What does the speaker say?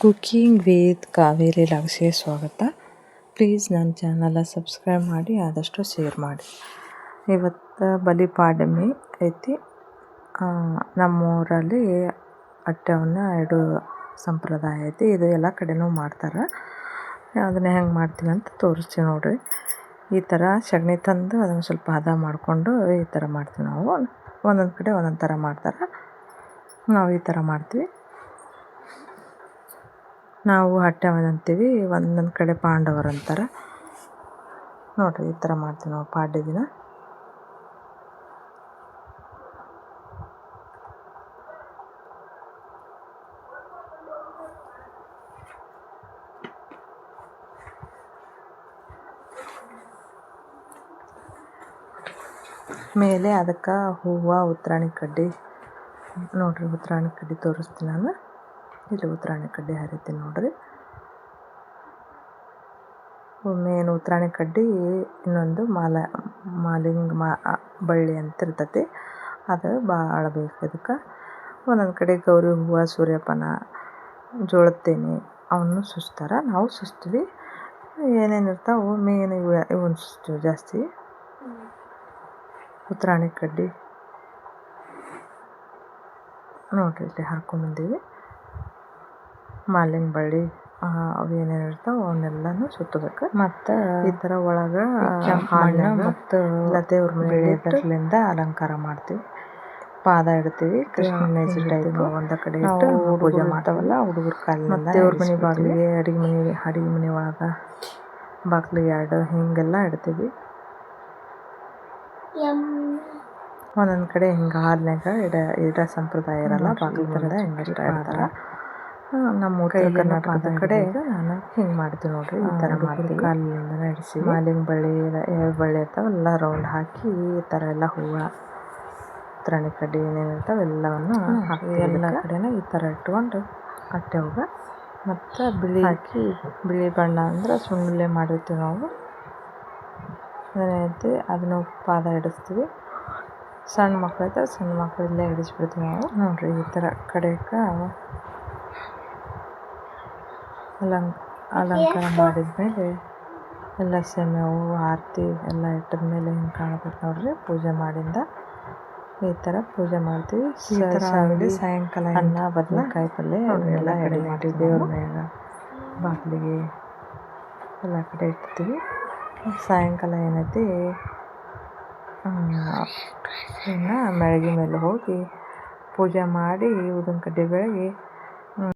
Cooking with Kaveri ಲಾಗ್ಸ್ಗೆ ಸ್ವಾಗತ. Please ನನ್ನ channel subscribe ಮಾಡಿ, ಆದಷ್ಟು ಶೇರ್ ಮಾಡಿ. ಇವತ್ತು ಬಲಿಪಾಡ್ಯಮಿ ಐತಿ. ನಮ್ಮೂರಲ್ಲಿ ಅಟ್ಟೆವನ್ನು ಇಡೋ ಸಂಪ್ರದಾಯ ಐತಿ. ಇದು ಎಲ್ಲ ಕಡೆನೂ ಮಾಡ್ತಾರೆ. ಅದನ್ನ ಹೆಂಗೆ ಮಾಡ್ತೀವಿ ಅಂತ ತೋರಿಸ್ತೀವಿ ನೋಡ್ರಿ. ಈ ಥರ ಸಗಣಿ ತಂದು ಅದನ್ನು ಸ್ವಲ್ಪ ಹದ ಮಾಡಿಕೊಂಡು ಈ ಥರ ಮಾಡ್ತೀವಿ ನಾವು. ಒಂದೊಂದು ಕಡೆ ಒಂದೊಂದು ಥರ ಮಾಡ್ತಾರೆ. ನಾವು ಈ ಥರ ಮಾಡ್ತೀವಿ. ನಾವು ಹಟ್ಟೆವನ್ ಅಂತೀವಿ, ಒಂದೊಂದು ಕಡೆ ಪಾಂಡವರು ಅಂತಾರೆ ನೋಡ್ರಿ. ಈ ಥರ ಮಾಡ್ತೀವಿ ನಾವು ಪಾಡ್ಯ ದಿನ. ಮೇಲೆ ಅದಕ್ಕೆ ಹೂವು, ಉತ್ತರಾಣಿ ಕಡ್ಡಿ ನೋಡ್ರಿ. ಉತ್ತರಾಣಿ ಕಡ್ಡಿ ತೋರಿಸ್ತೀನಿ ನಾನು. ಇಲ್ಲಿ ಉತ್ತರಾಣಿ ಕಡ್ಡಿ ಹರಿತೀನಿ ನೋಡ್ರಿ. ಮೇನ್ ಉತ್ತರಾಣಿ ಕಡ್ಡಿ, ಇನ್ನೊಂದು ಮಾಲಿಂಗ ಬಳ್ಳಿ ಅಂತ ಇರ್ತೈತಿ. ಅದು ಭಾಳ ಬೇಕು ಇದಕ್ಕೆ. ಒಂದೊಂದು ಕಡೆ ಗೌರಿ ಹೂವು, ಸೂರ್ಯಪಾನ, ಜೋಳದ ತೇನಿ ಅವನ್ನೂ ಸುಸ್ತಾರೆ. ನಾವು ಸುಸ್ತೀವಿ. ಏನೇನು ಇರ್ತಾವೆ ಮೇನ್ ಇವನ್ನ ಸುಸ್ತೀವಿ ಜಾಸ್ತಿ. ಉತ್ತರಾಣಿ ಕಡ್ಡಿ ನೋಡ್ರಿ ಇಲ್ಲಿ ಹರ್ಕೊಂಬಂದೀವಿ. ಮಾಲಿನ ಬಳ್ಳಿ ಅವು ಏನೇನು ಇರ್ತಾವೆ ಅವನ್ನೆಲ್ಲನೂ ಸುತ್ತಬೇಕು. ಮತ್ತು ಈ ಥರ ಒಳಗೆ ಹಾಲು ಮತ್ತು ದೇವ್ರ ಬೆಳೆದರ್ಲಿಂದ ಅಲಂಕಾರ ಮಾಡ್ತೀವಿ. ಪಾದ ಇಡ್ತೀವಿ. ಕೃಷ್ಣನ ಹೆಸರು ಟೈಪ್ ಒಂದು ಕಡೆ ಇಟ್ಟು ಪೂಜೆ ಮಾಡ್ತಾವಲ್ಲ, ಹುಡುಗರ ಕಾಲಿನಿಂದ ದೇವ್ರ ಮನೆ ಬಾಗಿಲಿಗೆ, ಅಡಿಗೆ ಮನೆ ಒಳಗೆ ಬಾಗಿಲಿಗೆ ಎರಡು ಹಿಂಗೆಲ್ಲ ಇಡ್ತೀವಿ. ಒಂದೊಂದು ಕಡೆ ಹಿಂಗೆ ಹಾಲಿನಾಗ ಇಡೋ ಸಂಪ್ರದಾಯ ಇರಲ್ಲ. ಬಾಗಿಲಿಂದ ಹಿಂಗೆ ಇಡ್ತಾರೆ. ನಮ್ಮ ಉತ್ತರ ಕರ್ನಾಟಕದ ಕಡೆ ನಾನು ಹಿಂಗೆ ಮಾಡ್ತೀವಿ ನೋಡ್ರಿ. ಈ ಥರ ಮಾಡ್ತೀವಿ. ಕಾಲಿನಿಂದ ನಡೆಸಿ ಮಾಲಿನ ಬಳ್ಳಿ ಯಾವ ಬಳ್ಳಿ ಇರ್ತಾವೆಲ್ಲ ರೌಂಡ್ ಹಾಕಿ ಈ ಥರ ಎಲ್ಲ ಹೂವು, ಉತ್ತರಾಣಿ ಕಡ್ಡಿ ಏನೇನು ಇರ್ತಾವೆ ಎಲ್ಲವನ್ನು ಹಾಕಿ ಎಲ್ಲ ಕಡೆನೂ ಈ ಥರ ಇಟ್ಕೊಂಡು ಅಟ್ಟೆ ಹೋಗ ಮತ್ತು ಬಿಳಿ ಹಾಕಿ, ಬಿಳಿ ಬಣ್ಣ ಅಂದ್ರೆ ಸುಣ್ಣಲೆ ಮಾಡಿರ್ತೀವಿ ನಾವು. ಏನೈತಿ ಅದನ್ನು ಪಾದ ಇಡಿಸ್ತೀವಿ. ಸಣ್ಣ ಮಕ್ಳು ಐತೆ, ಸಣ್ಣ ಮಕ್ಕಳಿಂದ ಇಡಿಸ್ಬಿಡ್ತೀವಿ ನಾವು ನೋಡ್ರಿ. ಈ ಥರ ಕಡೆಗೆ ಅಲಂಕಾರ ಮಾಡಿದ್ಮೇಲೆ ಎಲ್ಲ ಸೆಮೆ ಹೂವು, ಆರತಿ ಎಲ್ಲ ಇಟ್ಟಿದ್ಮೇಲೆ ಹಿಂಗೆ ಕಾಣ್ತೈತೆ ನೋಡ್ರಿ. ಪೂಜೆ ಮಾಡಿಂದ ಈ ಥರ ಪೂಜೆ ಮಾಡ್ತೀವಿ. ಸಾಯಂಕಾಲ ಅನ್ನ, ಬದನೆಕಾಯಿ ಪಲ್ಯ ಎಲ್ಲ ಎಡೆ ಮಾಡ್ತೀವಿ. ದೇವ್ರ ಮ್ಯಾಗ, ಬಾಗಿಲಿಗೆ ಎಲ್ಲ ಕಡೆ ಇಡ್ತೀವಿ. ಸಾಯಂಕಾಲ ಏನೈತಿ ಇನ್ನು ಮೆಳಗಿ ಮೇಲೆ ಹೋಗಿ ಪೂಜೆ ಮಾಡಿ ಉದಿನ ಕಡ್ಡಿ ಬೆಳಗಿ